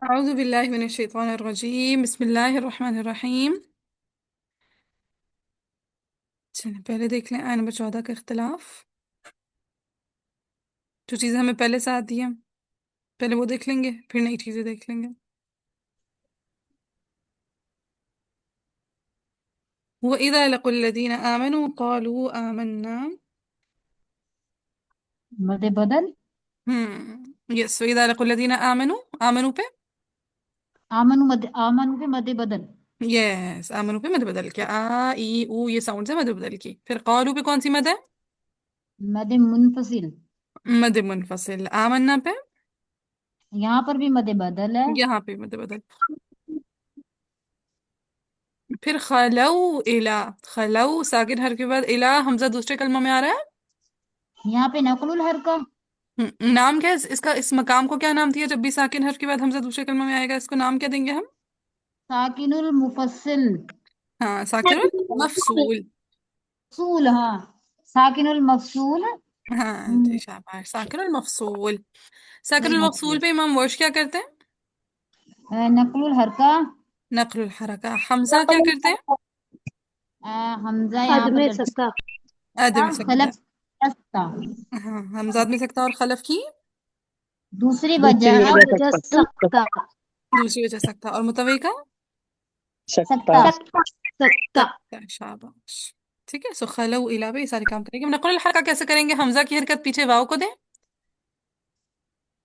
اعوذ باللہ من الشیطان الرجیم، بسم اللہ الرحمن الرحیم۔ چلیں پہلے دیکھ لیں آیت نمبر 14 کا اختلاف، جو چیزیں ہمیں پہلے سے آتی ہیں پہلے وہ دیکھ لیں گے، پھر نئی چیزیں دیکھ لیں گے۔ وَإِذَا لَقُوا الَّذِينَ آمَنُوا قَالُوا آمَنَّا۔ مد بدل یس، وَإِذَا لَقُوا الَّذِينَ آمَنُوا، آمنو پہ آمن پہ مد بدل یس، آمنو پہ مد بدل کیا، آ ای او یہ ساؤنڈ سے مد بدل کی۔ پھر قالو پہ کون سی مد ہے؟ مد منفصل، مد منفصل۔ آمنا پہ یہاں پر بھی مد بدل ہے۔ یہاں پہ مد بدل۔ پھر خلو الا، خلو ساکن حرف کے بعد الا حمزہ دوسرے کلمہ میں آ رہا یہاں پہ نقل الحرکہ، ہے۔ نام کیا ہے اس کا؟ اس مقام کو کیا نام دیا جب بھی ساکن حرف کے بعد حمزہ دوسرے کلمہ میں آئے گا؟ اس کو نام کیا دیں گے ہم؟ ساکن المفصل، ہاں، ساکن المفصول۔ مفصول، ہاں ساکن المفصول، ہاں جی شاباش، ساکن المفصول۔ ساکن المفصول المفصول، پہ امام ورش کیا کرتے ہیں؟ نقل الحرکہ، نقل الحرکہ۔ حمزہ کیا کرتے ہیں؟ حمزہ یہاں عدم پر سکتا، عدم سکتا۔ خلف سکتا، ہاں، حمزہ عدم سکتا اور خلف کی دوسری دوسری وجہ وجہ سکتا، دوسری وجہ سکتا، اور متوی کا سکتا، سکتا، سکتا۔ شاباش، ٹھیک ہے۔ سو خلو الا پہ یہ سارے کام کریں گے۔ نقل الحرکہ کیسے کریں گے؟ حمزہ کی حرکت پیچھے واو کو دیں۔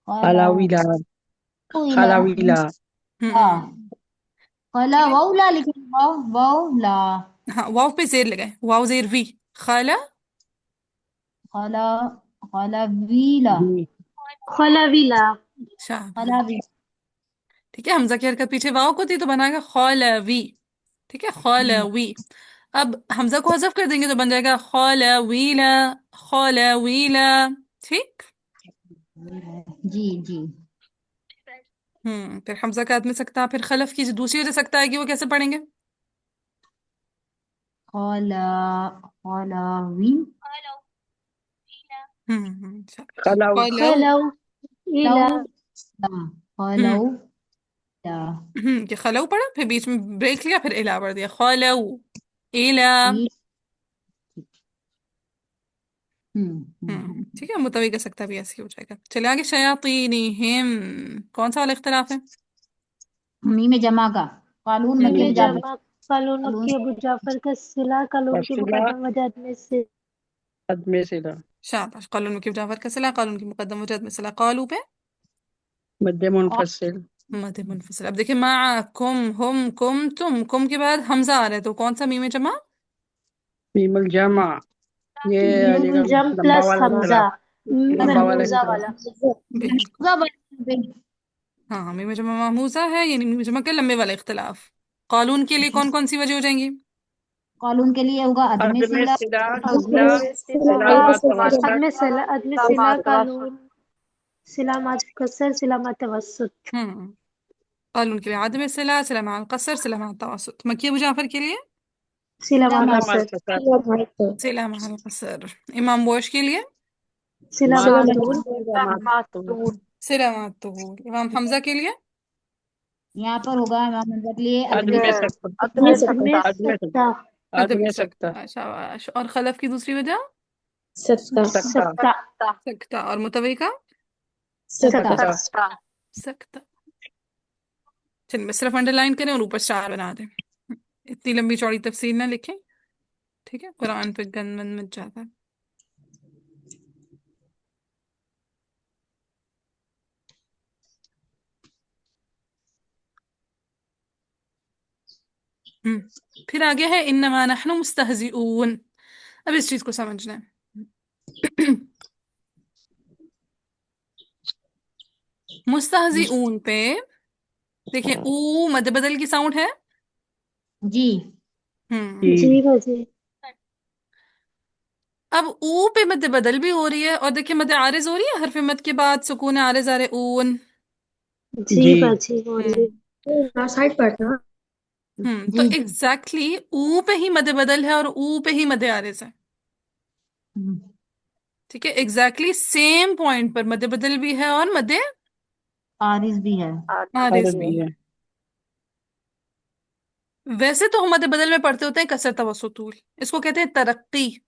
خلاویلا، خلاویلا، ہم خلا ٹھیک ہے، وولا، لیکن وولا، ہاں واو پہ زیر لگائیں، واو زیر وی، خلا خلا، خلا ویلا، وی، خلاویلا، شاباش، خلا وی، ٹھیک ہے۔ حمزہ کی حرکت پیچھے واو کو تھی تو بنا گا خلوی، ٹھیک ہے، خلوی۔ اب حمزہ کو حذف کر دیں گے تو بن جائے گا خلویلا، خلویلا، ٹھیک۔ جی جی، پھر حمزہ کا عدم سکتا، پھر خلف کی جو دوسری وجہ سکتا آئے گی وہ کیسے پڑھیں گے؟ خلا، خلاوی، شاباش، خلاو، خلو، خلویلا، لو، خلو، کہ خلو پڑھا، پھر بیچ میں بریک لیا، پھر الا پڑھ دیا، خلو الا۔ ٹھیک ہے، متوی کا سکتا بھی ایسے ہی ہو جائے گا۔ چلے آگے، شیاطینہم، کون سا والا اختلاف ہے؟ میم جمع کا، قالون میں میں کب جاتا، جمع قالون کی ابو جعفر کا صلہ، قالون کی وسیلہ، مقدم وجد میں سے، عدم سیلا، شاباش، قالون میں جعفر کا صلہ، قالون کی مقدم وجد میں صلہ، قالو پہ مد منفصل، مد منفصل۔ اب دیکھیں معکم، ہم، کم، تم، کم کے بعد حمزہ آ رہا ہے تو کون سا میم جمع؟ میم الجمع، یہ آ جائے میم گا الجم لمبا پلس والا حمزہ، اختلاف، لمبا والا محموزہ اختلاف، والا، بالکل، ہاں میم جمع محموزہ ہے، یعنی میم جمع کے لمبے والا اختلاف۔ قالون کے لیے کون کون سی وجہ ہو جائیں گی؟ قالون کے لیے ہوگا عدم عدم سلا، سلا، عدم سلا، صلہ، سلامات توسط، عدم صلہ، قالون صلہ مع کسر، صلہ مع توسط، قالون کے لیے عدم صلہ، صلہ مع القصر، صلہ مع التوسط۔ مکی ابو جعفر کے لیے صلہ مع سلامات کسر، توسط، صلہ مع القصر۔ امام ورش کے لیے صلہ مع طول، صلہ مع الطول۔ امام حمزہ کے لیے یہاں پر ہوگا امام حمزہ کے لیے عدم عدم سکتا، عدم عدم سکتا، عدم عدم سکتا، سکتا، شاباش۔ اور خلف کی دوسری وجہ سکتا، سکتا، سکتا، اور متوی کا سکتا، سکتا، سکتا۔ چلیے بس صرف انڈر لائن کریں اور اوپر اسٹار بنا دیں، اتنی لمبی چوڑی تفسیر نہ لکھیں، ٹھیک ہے، قرآن پہ گن من مچ جاتا ہے۔ پھر آگے ہے انما نحن مستہزئون۔ اب اس چیز کو سمجھنا ہے، مستہزئون پہ دیکھیں او مد بدل کی ساؤنڈ ہے، جی جی بجی، اب او پہ مد بدل بھی ہو رہی ہے، اور دیکھیں مد عارض ہو رہی ہے، حرف مد کے بعد سکون عارض آ رہے اون۔ جی بجی ہو رہی سائڈ پر تھا، تو جی ایگزیکٹلی او پہ ہی مد بدل ہے اور او پہ ہی مد عارض ہے، ٹھیک ہے، ایگزیکٹلی سیم پوائنٹ پر مد بدل بھی ہے اور مد आरिज भी है। आरिज भी भी। है। वैसे तो हम मध्य बदल में पढ़ते होते हैं कसर तवस्सुत तूल, इसको कहते हैं तरक्की।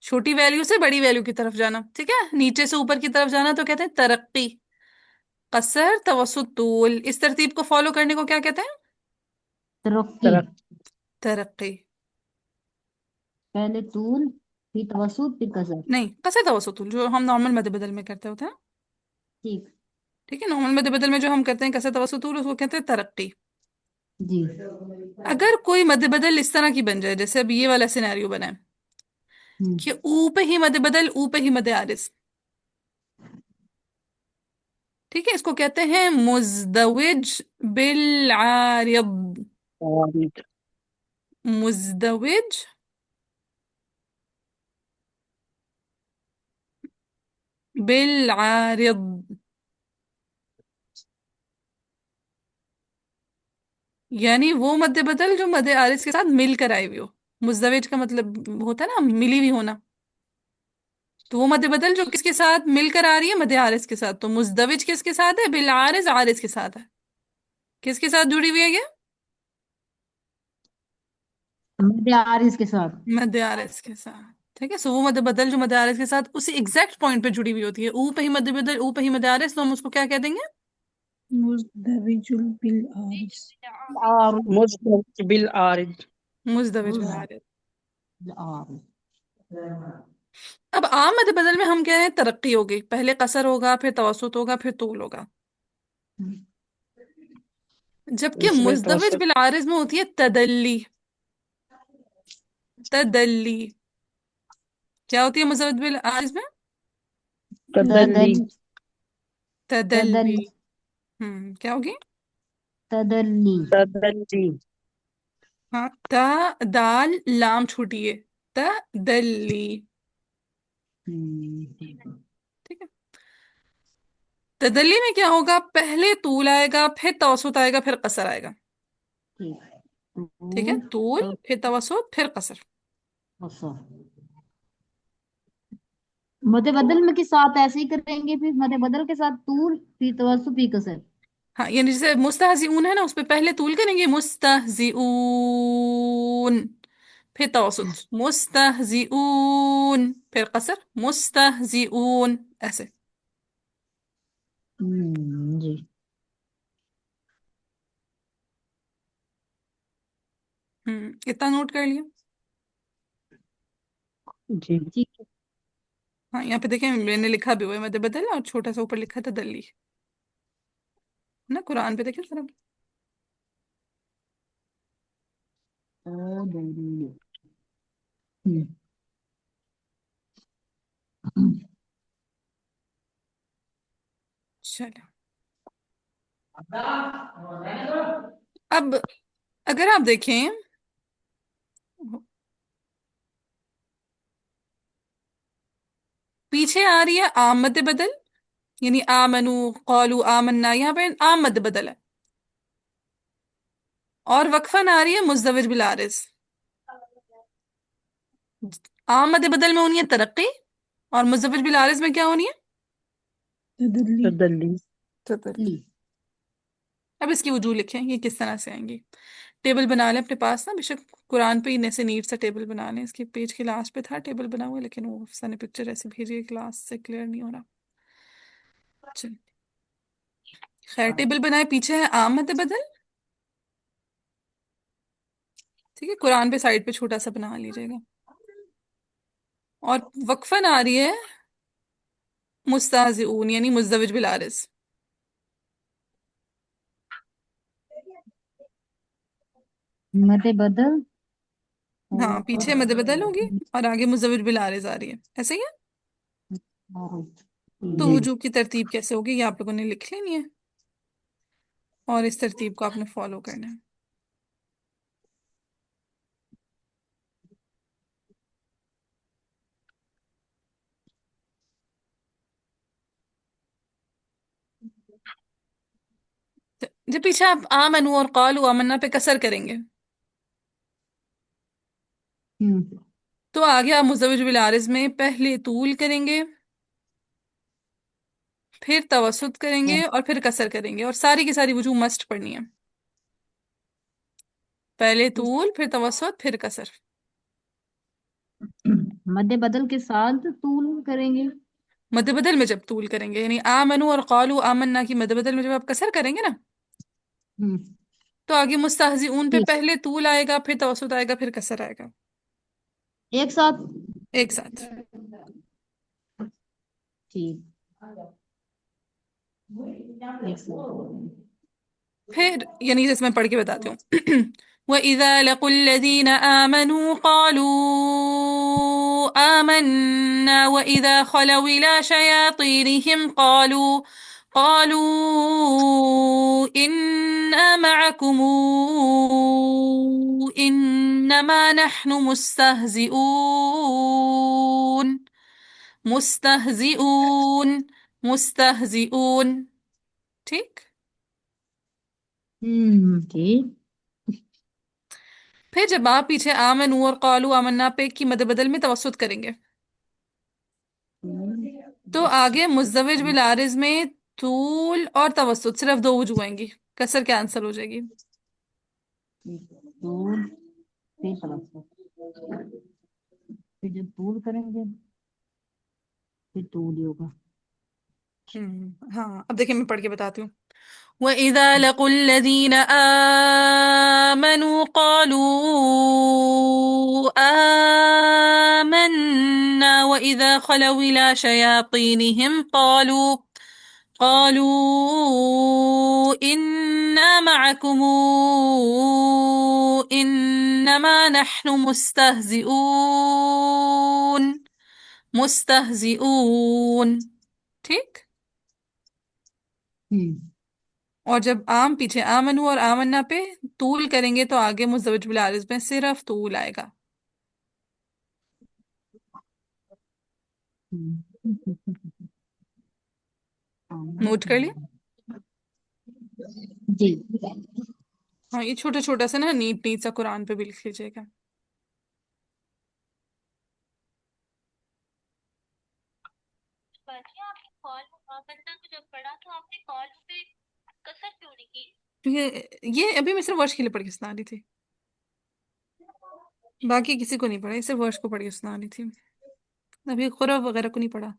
छोटी वैल्यू से बड़ी वैल्यू की तरफ जाना, ठीक है, नीचे से ऊपर की तरफ जाना तो कहते हैं तरक्की। कसर तवस्सुत तूल, इस तरतीब को फॉलो करने को क्या कहते हैं? तरक्की। तरक तरक्की। पहले तूल, फिर तवसुत, फिर कसर। नहीं, कसर तवस्सुत तूल जो हम नॉर्मल मध्य बदल में करते होते हैं। ठीक। ठीक है, नॉर्मल मध्य बदल में जो हम करते हैं कसर तवस्सुत तूल, उसको कहते हैं तरक्की। जी। अगर कोई मध्य बदल इस तरह की बन जाए, जैसे अब ये वाला सिनेरियो बना है हम्म। कि ऊ पे ही मध्य बदल, ऊ पे ही मध्य आरिज, ठीक है, इसको कहते हैं मुजदविज बिल आरिद। आरिद। मुजदविज बिल आरिद, यानी वो मध्य बदल जो मध्य आरिज के साथ मिलकर आई हुई हो। मुजदविज का मतलब होता है ना मिली हुई होना, तो वो मध्य बदल जो किसके साथ मिलकर आ रही है? मध्य आरिज के साथ। तो मुजदविज किसके साथ है? बिल आरिज, आरिज के साथ है। किसके साथ जुड़ी हुई है ये? मध्य आरिज के साथ। मध्य आरएस के साथ। ठीक है, सो वो मध्य बदल जो मध्य आरएस के साथ उसी एग्जैक्ट पॉइंट पे जुड़ी हुई होती है, ऊ पे ही मध्य बदल, ऊ पे ही मध्य आरएस, तो हम उसको क्या कह देंगे? मुज़दविजुल बिल आरिस। और मुस्तविज बिल आरिद। मुजदविज बिल मुज- आरिस। और अब आम मध्य बदल में हम कह रहे हैं तरक्की होगी, पहले कसर होगा, फिर तवसुत होगा, फिर तूल होगा। जबकि इसमें मुजदविज तवसत बिल आरिज में होती है तदल्ली। तदल्ली क्या होती है मुजदविज बिल आरिज में? तदल्ली। तदल तदल तदल्ली। क्या होगी? तदल्ली। तदल्ली। हाँ, दाल लाम छूटी है, तदल्ली। ठीक। ठीक है, तदल्ली में क्या होगा? पहले तूल आएगा, फिर तवसुत आएगा, फिर कसर आएगा। ठीक है, तूल तूल तो फिर तवसुत फिर कसर। कसर। मध्य बदल में के साथ ऐसे ही करेंगे, फिर मध्य बदल के साथ तूल, फिर तवस्सुत, फिर कसर। हाँ, यानी जैसे मुस्तहजिऊन है ना, उस पे पहले तूल करेंगे मुस्तहजिऊन, फिर तवसुत मुस्तहजिऊन, फिर कसर मुस्तहजिऊन, ऐसे। जी। इतना नोट कर लिया? जी। ठीक है। हाँ, यहाँ पे देखें मैंने लिखा भी हुआ है मध्य बदल, और छोटा सा ऊपर लिखा था दल्ली, ना कुरान पे देखें जरा। तदल्ली। चलो, अब अगर आप देखें, पीछे आ रही है आम मध्य बदल, यानी आमनु कौलू आमन्ना, यहाँ पे आम मध्य बदल है, और वक्फन आ रही है मुजदविज बिल आरिज। आम मध्य बदल में होनी है तरक्की, और मुजदविज बिल आरिज में क्या होनी है? तदल्ली। तदल्ली। तदल्ली। अब इसकी वजूह लिखें, ये किस तरह से आएंगी। टेबल बना लें अपने पास ना, बेशक कुरान पे ही ऐसे नीट सा टेबल बना लें, इसके पेज के लास्ट पे था टेबल बना हुआ, लेकिन वो अफसा ने पिक्चर ऐसी भेजी है क्लास से क्लियर नहीं हो रहा। चल, खैर टेबल बनाए, पीछे है आम मध्य बदल, ठीक है, कुरान पे साइड पे छोटा सा बना लीजिएगा, और वक्फन आ रही है मुस्ताजिऊन, यानी मुजदविज बिल आरिज। मध्य बदल हाँ, पीछे मध्य बदल होगी, और आगे मुजदविज बिल आरिज आ रही है, ऐसे ही है। और तो जी। वजू की तरतीब कैसे होगी ये आप लोगों ने लिख लेनी है, और इस तरतीब को आपने फॉलो करना है। जब पीछे आप आमनु और कालू आमन्ना पे कसर करेंगे, तो आगे आप मुजव्विज बिल आरिज में पहले तूल करेंगे, پھر توسط کریں گے اور پھر کسر کریں گے، اور ساری کی ساری وجوہ مسٹ پڑھنی ہے، پہلے طول پھر توسط پھر کسر۔ مد بدل کے ساتھ طول کریں گے۔ مد بدل میں جب طول کریں گے، یعنی آمنو اور قالو آمنا کی مد بدل میں جب آپ کسر کریں گے نا، ہم، تو آگے مستہزئون پہ ٹھیک، پہلے طول آئے گا، پھر توسط آئے گا، پھر کسر آئے گا، ایک ساتھ، ایک ساتھ۔ ٹھیک، ایک ساتھ۔ پھر یعنی جیسے میں پڑھ کے بتاتی ہوں وَإِذَا لَقُوا الَّذِينَ آمَنُوا قَالُوا آمَنَّا وَإِذَا خَلَوْا إِلَى شَيَاطِينِهِمْ قَالُوا إِنَّا مَعَكُمْ إِنَّمَا نَحْنُ مُسْتَهْزِئُونَ مستہزئون مستہزئون، ٹھیک۔ ٹھیک، پھر جب آپ پیچھے آمنو اور قالو آمنا پہ کی مد بدل میں توسط کریں گے تو آگے مزدوج بالعارض میں طول اور توسط صرف دو وجوہ آئیں گی، کسر کینسل ہو جائے گی۔ طول پھر توسط، پھر جب طول کریں گے پھر طول ہی ہوگا۔ ہاں اب دیکھیں میں پڑھ کے بتاتی ہوں وَإِذَا لَقُوا الَّذِينَ آمَنُوا قَالُوا آمَنَّا وَإِذَا خَلَوْا إِلَى شَيَاطِينِهِمْ قَالُوا إِنَّا مَعَكُمْ إِنَّمَا نَحْنُ مُسْتَهْزِئُونَ مستہزئون، ٹھیک۔ ہم، اور جب آم پیچھے آمنو اور آمنا پہ طول کریں گے تو آگے مزدوج بالعارض میں صرف طول آئے گا۔ نوٹ کر لیا؟ جی، ہاں یہ چھوٹا چھوٹا سا نا نیٹ نیٹ سا قرآن پہ بھی لکھ لیجیے گا۔ یہ ابھی میں صرف ورش کے لیے پڑھ کے سنا رہی تھی، باقی کسی کو نہیں پڑھا، یہ صرف ورش کو پڑھ کے سنا رہی تھی، ابھی قرآن وغیرہ کو نہیں پڑھا۔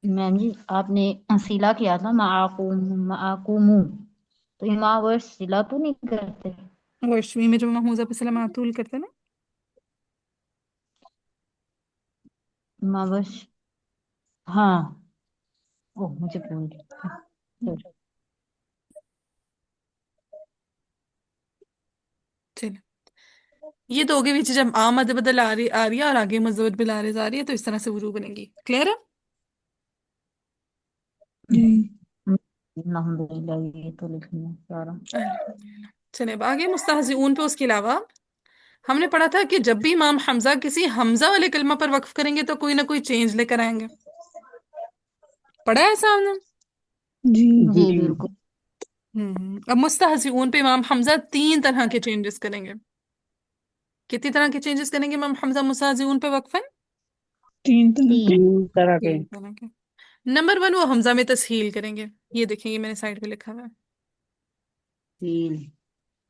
میم جی آپ نے سلا کیا تھا معاقوم، تو یہ ماں ورش سلا تو نہیں کرتے؟ ورشوی میں جو محموزہ پہ سلام طول کرتے نا، ماں ورش، ہاں، اوہ مجھے بھول گئی۔ چلے یہ تو ہوگی پیچھے جب آمد بدل آ رہی ہے اور آگے مزدوج بالعارض آ رہی ہے تو اس طرح سے وجوہ بنے گی، کلیئر ہے؟ جی الحمدللہ یہ تو لکھنا ہے سارا۔ چلے اب آگے مستہزئون پہ اس کے علاوہ ہم نے پڑھا تھا کہ جب بھی امام حمزہ کسی حمزہ والے کلمہ پر وقف کریں گے تو کوئی نہ کوئی چینج لے کر آئیں گے، پڑھا ہے ایسا ہم نے؟ جی جی جی بالکل، اب مستہزئون پہ امام حمزہ 3 طرح کے چینجز کریں گے۔ کتنی طرح کے چینجز کریں گے امام حمزہ مستہزئون پہ وقفاً؟ 3 طرح کے۔ 3 طرح کے 3 طرح کے۔ نمبر 1 وہ حمزہ میں تسہیل کریں گے، یہ دیکھیں یہ میں نے سائڈ پہ لکھا ہوا ہے، 3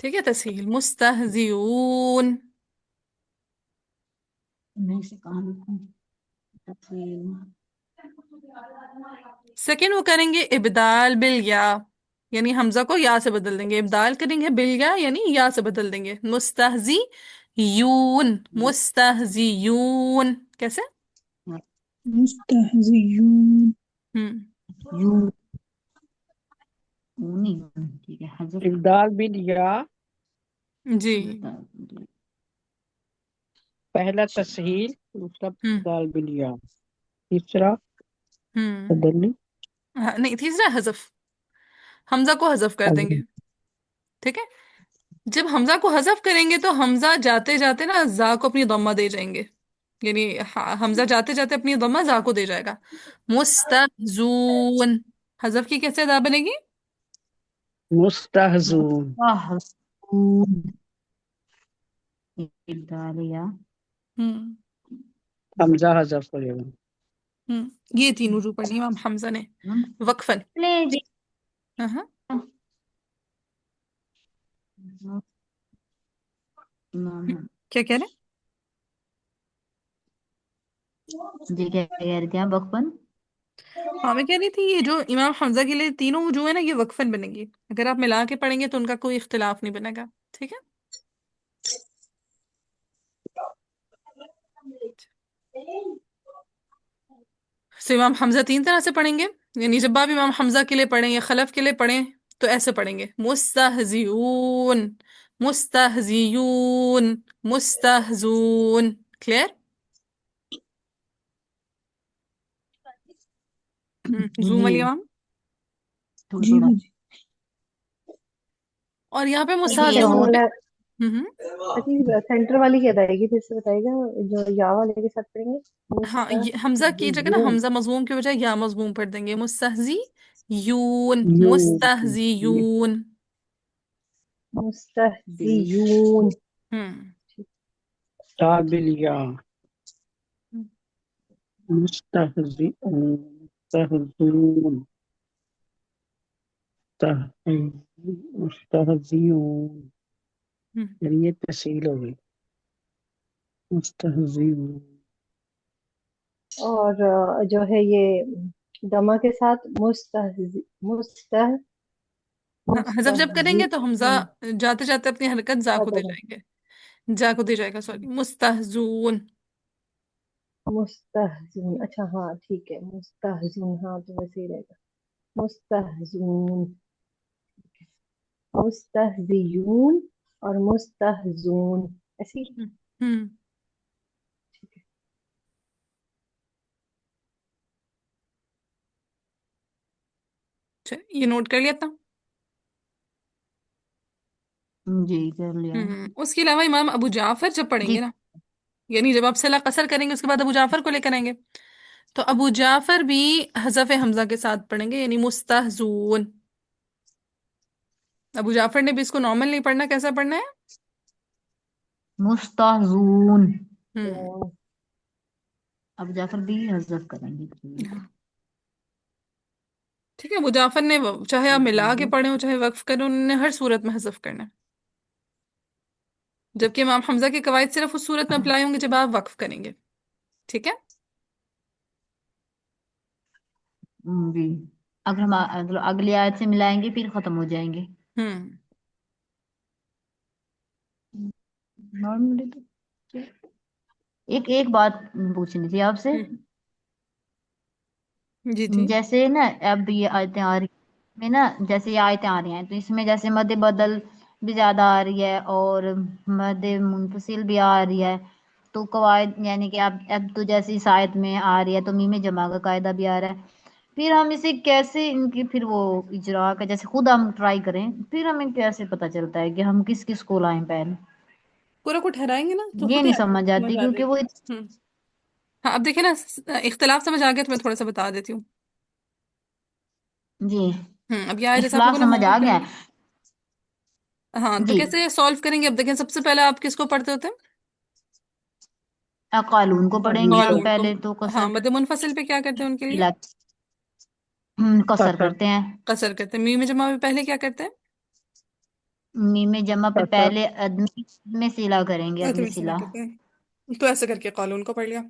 ٹھیک ہے، تسہیل مستہزئون۔ میں سے کہاں لکھوں؟ تفصیل، سیکنڈ وہ کریں گے ابدال بالیا، یعنی حمزہ کو یا سے بدل دیں گے، ابدال کریں گے بالیا یعنی یا سے بدل دیں گے، مستہزی یون مستہزیون، کیسے؟ مستہزئون، ہم یو نہیں، ٹھیک ہے، حذف ابدال بالیا، جی پہلا تسہیل، دوسرا ہم ابدال بالیا، تیسرا ہم تدلی نہیں تیسرا حذف، حمزہ کو حذف کر دیں گے، ٹھیک ہے۔ جب حمزہ کو حذف کریں گے تو حمزہ جاتے جاتے نا زا کو اپنی ضمہ دے جائیں گے، یعنی حمزہ جاتے جاتے اپنی ضمہ زا کو دے جائے گا، مستہزون، حذف کی کیسے ادا بنے گی؟ مستہزون، مستحزون، ابدالیہ، ہم حمزہ حذف کرے گا، یہ تین وجوہ پڑھی امام حمزہ نے وقفن. لے جی ہاں ہاں کیا کہہ رہے ہیں؟ جی کیا کہہ رہی تھی آپ بخبن؟ ہاں میں کہہ رہی تھی یہ جو امام حمزہ کے لیے تینوں وجوہ ہیں نا یہ وقفن بنیں گی. اگر آپ ملا کے پڑھیں گے تو ان کا کوئی اختلاف نہیں بنے گا. ٹھیک ہے. سو امام حمزہ تین طرح سے پڑھیں گے. یعنی جب آپ امام حمزہ کے لیے پڑھیں یا خلف کے لیے پڑھیں تو ایسے پڑھیں گے مستہزئون مستہزیون مستہزون. کلیئر؟ زوم جی علی امام. تھوڑا تھوڑا اور یہاں پہ یہ اچھا مستہزئون پہ مولا ہم۔ اچھا سینٹر والی کیا رہے گی پھر سے بتائیے گا جو یا والے کے ساتھ پڑھیں گے ہاں یہ حمزہ کی جگہ نا مستہزئون حمزہ مضموم کی بجائے یا مضموم پڑھ دیں گے مستہزی یون یوں مستہزیون. مستہزئون ہم تابلیا مستہزئون مستہزئون مستہزئون. ہم۔ یعنی یہ تحصیل ہو گئی مستہزئون. اور جو ہے یہ دما کے ساتھ حذف جب کریں گے تو حمزہ مستہزئون جاتے جاتے اپنی حرکت زا کو دے جائیں گے. جا کو دے جائے گا سوری مستہزون. مستہزئون اچھا ہاں ٹھیک ہے مستہزئون ہاں تو ویسے ہی رہے گا مستہزئون مستہزئون اور مستہزون ایسی ہم اچھا یہ نوٹ کر لیا تھا. جی کر لیا اس کے علاوہ امام ابو جعفر جب پڑھیں جی گے نا یعنی جب آپ صلہ قصر کریں گے اس کے بعد ابو جعفر کو لے کر آئیں گے تو ابو جعفر بھی حذف حمزہ کے ساتھ پڑھیں گے یعنی مستہزون. ابو جعفر نے بھی اس کو نارمل نہیں پڑھنا. کیسا پڑھنا ہے؟ مستہزون. ہم اب جعفر بھی حذف کریں گے ٹھیک ہے. ابو جعفر نے چاہے آپ ملا کے پڑھیں ہو چاہے وقف کریں انہوں نے ہر صورت میں حذف کرنا ہے. جبکہ امام حمزہ کے قواعد صرف اس صورت میں اپلائی ہوں گے جب آپ وقف کریں گے. ٹھیک ہے. جی اگر ہم اگلی آیت سے ملائیں گے پھر ختم ہو جائیں گے ہم نارملی تو ایک بات پوچھنی تھی آپ سے ہم۔ جی جی. جیسے نا اب یہ آیتیں آ رہی میں نا جیسے یہ آیتیں آ رہی ہیں تو اس میں جیسے مد بدل بھی زیادہ آ رہی ہے اور مد منفصل بھی آ رہی ہے تو قواعد یعنی کہ اب تو جیسے اس آیت میں آ رہی ہے تو میم جمع کا قاعدہ بھی آ رہا ہے پھر ہم اسے کیسے ان کی پھر وہ اجرا کا جیسے خود ہم ٹرائی کریں پھر ہمیں کیسے پتہ چلتا ہے کہ ہم کس کس کو لائیں پہلے پورا کو ٹھہرائیں گے نا تو یہ خود ہی نہیں آپ کو سمجھ سمجھ آتی آ جائے کیونکہ گی. وہ ہم ہاں اب دیکھیں نا اختلاف سمجھ آ گیا تو میں تھوڑا سا بتا دیتی ہوں. جی اب یہ آئے جیسے آپ اختلاف لوگوں نے ہوم سمجھ آ ورک گیا کریں گے ہاں تو جی کیسے سالو کریں گے. اب دیکھیں سب سے پہلے آپ کس کو پڑھتے ہوتے ہیں؟ قالون کو پڑھیں گے ہم قولون کو. پہلے تو ہاں قصر مد منفصل پہ کیا کرتے ہیں ان کے لیے؟ قصر قصر کرتے ہیں قصر کرتے ہیں. میم جمع پہ پہلے کیا کرتے ہیں؟ میم جمع پہ قصر پہلے ادمی میں سلا کریں گے ادمی تمہیں سلا سلا کرتے ہیں. تو ایسے کر کے قولون کو پڑھ لیا.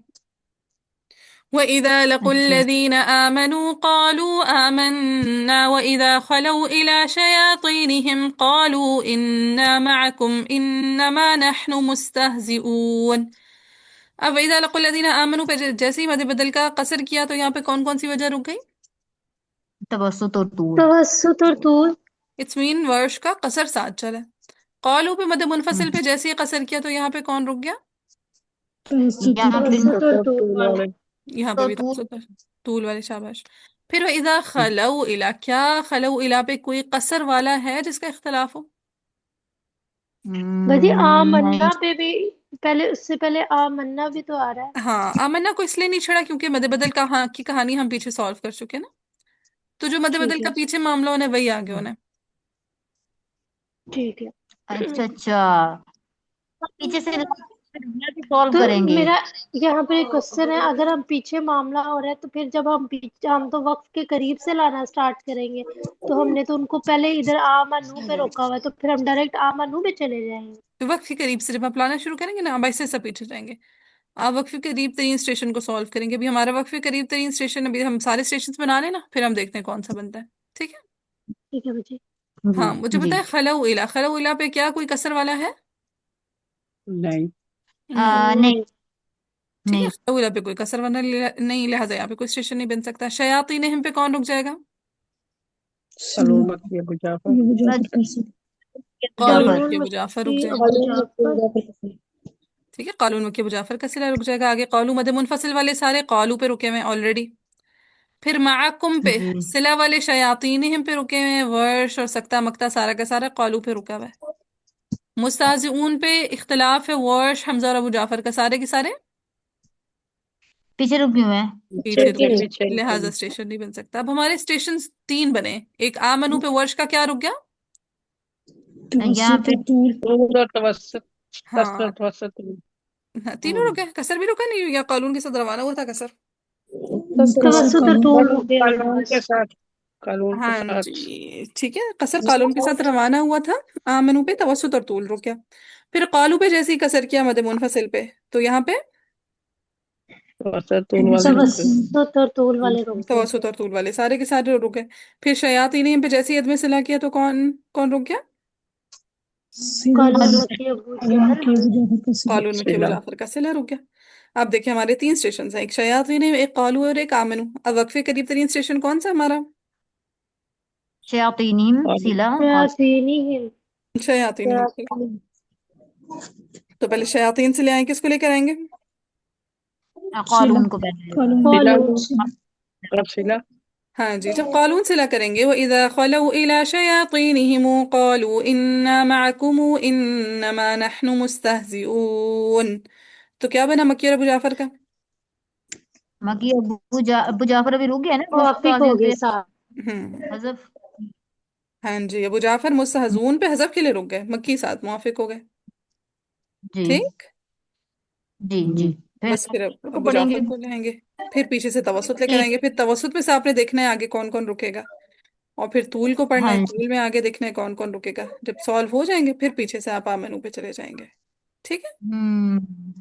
وَإِذَا لَقُوا اچھا الَّذِينَ آمَنُوا قَالُوا آمَنَّا وَإِذَا خَلَوْا إِلَى شَيَاطِينِهِمْ قَالُوا إِنَّا مَعَكُمْ إِنَّمَا نَحْنُ مُسْتَهْزِئُونَ. اب وَإِذَا لَقُوا الَّذِينَ آمَنُوا پہ جیسے ہی مد بدل کا قصر کیا تو یہاں پہ کون کون سی وجہ رک گئی؟ توسط اور طول توسط اور طول اٹس مین ورش کا قصر ساتھ چلا. قالو پہ مد منفصل پہ جیسے ہی قصر کیا تو یہاں پہ کون رک گیا؟ یہاں پہ توسط اور طول طول والے یہاں پہ تو بھی طول طول والے. شاباش. پھر وَإِذَا خَلَوْا إِلَىٰ کیا خلو الا پہ کوئی قصر والا ہے جس کا اختلاف ہو؟ بھجی نہیں آمنا پہ بھی پہلے اس سے پہلے آمنا بھی تو آ رہا ہے ہاں آمنا کو اس لیے نہیں چھڑا کیونکہ مد بدل کی کہانی ہم پیچھے سالو کر چکے نا تو جو مد بدل ٹھیک کا ہے پیچھے معاملہ ہونا ہے وہی آگے ہونا ہے. ٹھیک ہے اچھا اچھا پیچھے سے सॉल्व तो करेंगे। मेरा यहाँ पर एक क्वेश्चन है, अगर हम पीछे मामला हो रहा है तो फिर जब हम तो वक्त के करीब से लाना स्टार्ट करेंगे, तो हमने तो उनको पहले इधर आ मनु पे रोका हुआ है, तो फिर हम डायरेक्ट आ मनु पे चले जाएंगे। तो वक्त के करीब से जब आप लाना शुरू करेंगे ना, आप ऐसे सब पीछे जाएंगे। आप वक्फ के करीब तरीन स्टेशन को सॉल्व करेंगे। अभी हमारा वक्फ के करीब तरीन स्टेशन, अभी हम सारे स्टेशन बना लेना, फिर हम देखते हैं कौन सा बनता है। ठीक है। ठीक है बच्चे। हाँ, मुझे जी। बताए खलऊ इला, खलऊ इला पे क्या कोई कसर वाला है? नहीं। नो। नहीं। ठीक है, नहीं। खलऊ इला पे कोई कसर वाला नहीं, लिहाजा यहाँ पे कोई स्टेशन नहीं बन सकता। शयातीन हिम पे कौन रुक जाएगा? कलूर मक्खी अबू जाफर। कौलून जाफर। मक्की कानून अबू जाफर रुक मक्खी जाएगा। अबू जाफर। ठीक है, कौलून मक्की अबू जाफर का सिला रुक जाएगा। आगे कौलू मद मुनफसिल वाले सारे कौलू पे रुके हुए हैं ऑलरेडी। फिर माकुम पे जी। सिला वाले शयातीन हिम पे रुके हुए हैं, वर्श और सकता मकता सारा का सारा कौलू पे रुका हुआ है। मुस्ताजिऊन पे इख्तिलाफ है, वर्श हमजा और अबू जाफर का सारे के सारे पीछे रुकी हुए हैं। पीछे पीछे रुके पीछे हैं, लिहाजा स्टेशन नहीं बन सकता। अब हमारे स्टेशन तीन बने। एक आमनू पे वर्श का क्या रुक गया? यहाँ पे तूल और तवस्सुत। कसर हाँ, तवस्सुत। हाँ, तीनों रुके। कसर भी रुका नहीं, या कॉलून के साथ रवाना हुआ था कसर? तवस्सुत और तूल रुके हुए हैं कानून बस। के साथ। कानून के हाँ साथ। जी, ठीक है, कसर कालून के साथ रवाना हुआ था। आमनू पे तवसुत और तूल रुक गया। फिर कालू पे जैसे ही कसर किया मद मुनफसिल पे, तो यहाँ पे तवस्सुत तूल वाले रुक गए। तवस्सुत और तूल वाले रुक गए। तवसुत और तूल वाले सारे के सारे रुक गए। फिर शयातीन पे जैसे ही अदम सिला किया, तो कौन कौन रुक गया? कानून कालू। मक्खी अबू जाफर। कालून में सिला। मुजाफर का सिला रुक गया। अब देखिए, हमारे तीन स्टेशन हैं, एक शयातीन, एक कालू और एक आमनू। अब वक्फे करीब तरीन स्टेशन कौन सा हमारा? शयातीनीम और सिला और शयातीनी हिम। शयातीन हिम से। शयातीन। तो पहले शयातीन से ले आए, किसको लेकर आएंगे? कालून को पहले। सिला। कानून। और सिला। हाँ जी, जब कालून सिला करेंगे, वो इदा खलऊ इला शयातीनिहिम कालू इन्ना माकुम इन्नमा नहनु मुस्तहजिऊन। तो क्या बना मक्की और अबू जाफर का? बाकी अबू जाफर अभी रुक गया ना, मुवाफिक हो मुस्ताजिम गए पे साहब। हम्म। हज़फ। हाँ जी, अबू जाफर मुस्तहजून पे हज़फ के लिए रुक गए, मक्की साथ मुआफिक हो गए। जी। ठीक। जी। जी। फिर बस फिर अब को अबू पढ़ेंगे। जाफर को लाएंगे। फिर पीछे से तवसुत लेकर ठीक। आएंगे। फिर तवसुत में से आपने देखना है आगे कौन कौन रुकेगा। और फिर तूल को पढ़ना हाँ है, जी। तूल में आगे देखना है कौन कौन रुकेगा। जब सॉल्व हो जाएंगे, फिर पीछे से आप आमनू पे चले जाएंगे। ठीक है।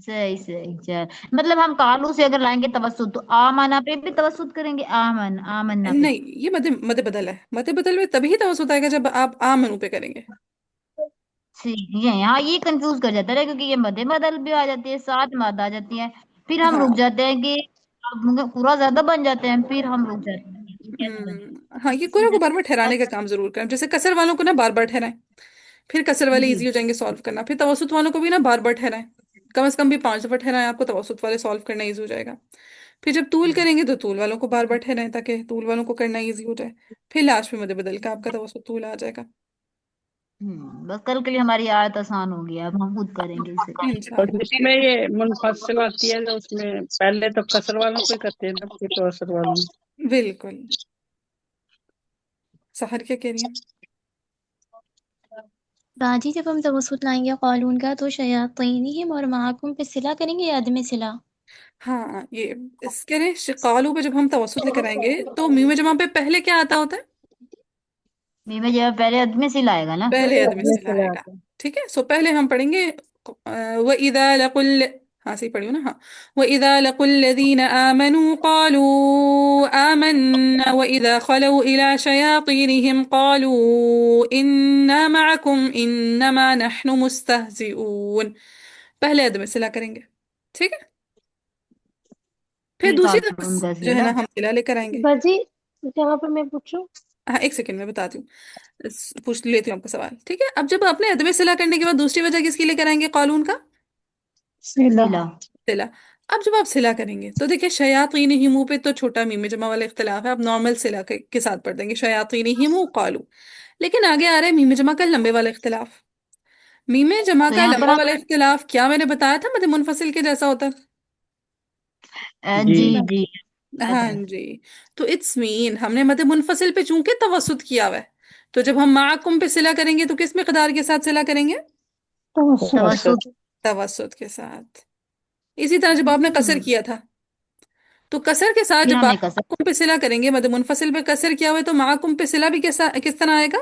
सही सही चल। मतलब हम कालू से अगर लाएंगे तवस्सुत, तो आमना पे भी तवस्सुत करेंगे, आमन्ना पे। नहीं, ये मद मद बदल है। मद बदल में तभी तवसुत आएगा जब आप आमनू पे करेंगे। ठीक है, हाँ ये कंफ्यूज कर जाता है, क्योंकि ये मध्य बदल भी आ जाती है, साथ मद आ जाती है, फिर हम रुक हाँ। जाते हैं कि अब पूरा ज्यादा बन जाते हैं, फिर हम रुक जाते हैं ये कैसे बने। हाँ, ये कुरा को बार बार ठहराने का काम जरूर करें। जैसे कसर वालों को ना बार बार ठहराएं, फिर कसर वाले जी। इजी हो जाएंगे सॉल्व करना। फिर तवसुत वालों को भी ना बार बार ठहराएं, कम से कम भी 5 दफा ठहराएं, आपको तवसुत वाले सॉल्व करना इजी हो जाएगा। फिर जब तूल करेंगे, तो तूल वालों को बार बार ठहराएं, ताकि तूल वालों को करना इजी हो जाए। फिर लास्ट में मद बदल का आपका तवसुत तूल आ जाएगा। बस कल के लिए हमारी आयत आसान हो गया, अब हम खुद करेंगे इसे। और इंशाल्लाह। जिसमें ये मुनफसिल आती है, तो उसमें पहले तो कसर वालों को ही करते हैं, तब फिर तवस्सुत वालों में। बिल्कुल। सहर क्या कह रही हैं? बाजी जब हम तवसुत लाएंगे कालून का, तो शयातीनिहिम और माकुम पे सिला करेंगे या अदम सिला? हाँ, ये इसके लिए शिकालू पे जब हम तवसुत लेकर आएंगे, तो मीम जमा पे पहले क्या आता होता है? में जब पहले आदमी से लाएगा ना। पहले अदमी से लाएगा। ठीक है, सो पहले हम पढ़ेंगे व इदा लकुल, हाँ सही पढ़ी हूँ ना? हाँ, व इदा लकुल लदीन आमनू कालू आमन्ना व इदा खलू इला शयातीनिहिम कालू इन्ना मअकुम इन्नमा नहनु मुस्तहजिऊन। पहले अदमी सिला करेंगे। ठीक है। फिर फिर दूसरी तरफ कालून का जो है ना, सिला। हम सिला लेकर आएंगे। बाजी जहाँ पे मैं पूछूं। हाँ, एक सेकंड में बताती हूँ। पूछ लेती हूँ आपका सवाल। ठीक है, अब जब अपने अदम सिला करने के बाद दूसरी वजह किसकी लेकर आएंगे कालून का? सिला। सिला। अब जब आप सिला करेंगे, तो देखिए शयातीन हिमू पे तो छोटा मीम जमा वाला इख्तिलाफ है, आप नॉर्मल सिला के साथ पढ़ देंगे शयातीन हिमू कालू। लेकिन आगे आ रहा है मीम जमा का लंबे वाला इख्तिलाफ। मीम जमा तो का यहाँ पर लंबा हम वाला इख्तिलाफ क्या मैंने बताया था, मद मुनफसिल के जैसा होता है। जी। जी जी पता हाँ है। जी। तो इट्स मीन हमने मद मुनफसिल पे चूंकि तवसुत किया हुआ है, तो जब हम माकुम पे सिला करेंगे, तो किस मिकदार के साथ सिला करेंगे? तवस्सुत। तवसुत। तवसुत के साथ। इसी तरह जब आपने कसर किया था, तो कसर के साथ फिर जब हमने आप कसर माकुम पे सिला करेंगे, मतलब मुनफसिल पे कसर किया हुआ है, तो माकुम पे सिला भी किस तरह आएगा?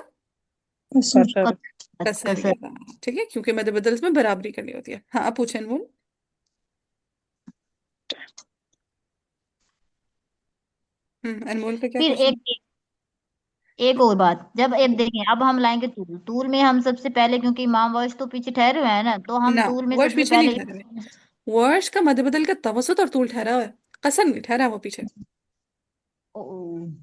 कसर। कसर के कसर साथ, ठीक है, क्योंकि मद बदल में बराबरी करनी होती है। हाँ, आप पूछें वो। अनमोल का क्या फिर क्वेश्चन? एक और बात, जब एक देखें, अब हम लाएंगे तूल। तूल में हम सबसे पहले, क्योंकि इमाम वर्ष तो पीछे ठहरे हुए हैं ना, तो हम ना, तूल में वर्ष सबसे पीछे नहीं पहले ठहरा हुआ है। वर्ष का मद बदल का तवसुत और तूल ठहरा हुआ है, कसर नहीं ठहरा वो पीछे। ओ, नहीं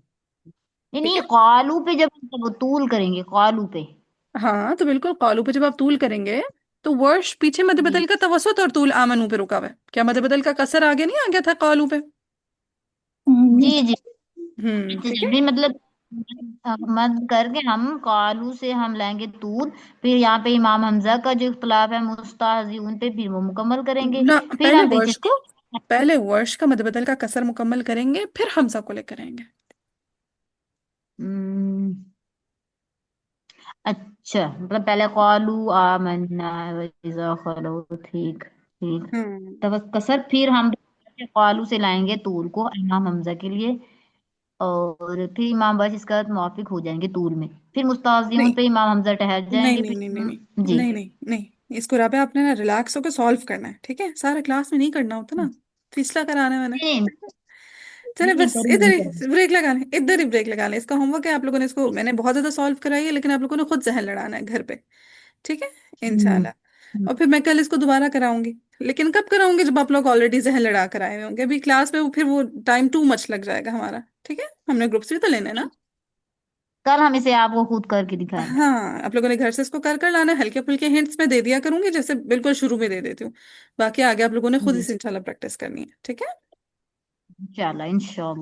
ठीक नहीं, है। कालू पे जब वो तूल करेंगे, कालू पे। हाँ, तो बिल्कुल कॉलू पे जब आप तूल करेंगे, तो वर्ष पीछे मद जी बदल का तवसुत और तूल आमनू पे रुका हुआ है। क्या मद बदल का कसर आगे नहीं आ गया था कॉलू पे? जी जी। ठीक अच्छा, है। भी मतलब मद करके हम कालू से हम लाएंगे तूल। फिर यहाँ पे इमाम हमजा का जो इख्तलाफ है मुस्ताजी उन पे, फिर वो मुकम्मल करेंगे। ना, फिर पहले हम पीछे वर्ष से को, पहले वर्ष का मद बदल का कसर मुकम्मल करेंगे, फिर हमजा को लेकर आएंगे। हम्म, अच्छा, मतलब पहले कालू आमन्ना वइज़ा खलू, ठीक ठीक। हम्म तब कसर फिर हम कालू से लाएंगे तूल को इमाम हमजा के लिए। और फिर इमाम बस इसका मुआफिक हो जाएंगे तूल में। फिर मुस्ताजिम नहीं पे इमाम हमजा ठहर नहीं जाएंगे नहीं फिर नहीं नहीं नहीं जी। नहीं नहीं नहीं, इसको राबे आपने ना रिलैक्स होकर सॉल्व करना है, ठीक है, सारा क्लास में नहीं करना होता ना, फिसला कराने मैंने। नहीं चले, नहीं बस करेंगे इधर नहीं ही करेंगे। ब्रेक लगा लें, इधर ही ब्रेक लगा लें। इसका होमवर्क है, आप लोगों ने इसको, मैंने बहुत ज्यादा सॉल्व कराई है, लेकिन आप लोगों ने खुद जहन लड़ाना है घर पे, ठीक है, हम्म, इंशाल्लाह। और फिर मैं कल इसको दोबारा कराऊंगी, लेकिन कब कराऊंगी? जब आप लोग ऑलरेडी जहन लड़ा कर आए हुए होंगे। अभी क्लास में फिर वो टाइम टू मच लग जाएगा हमारा, ठीक है, हमने ग्रुप्स भी तो लेने हैं ना। कल हम इसे आपको खुद करके दिखाएंगे। हाँ, आप लोगों ने घर से इसको कर कर लाना है, हल्के फुल्के हिंट्स में दे दिया करूंगी, जैसे बिल्कुल शुरू में दे देती हूँ। बाकी आगे आप लोगों ने खुद ही जी से इंशाल्लाह प्रैक्टिस करनी है, ठीक है। इंशाल्लाह इंशाल्लाह।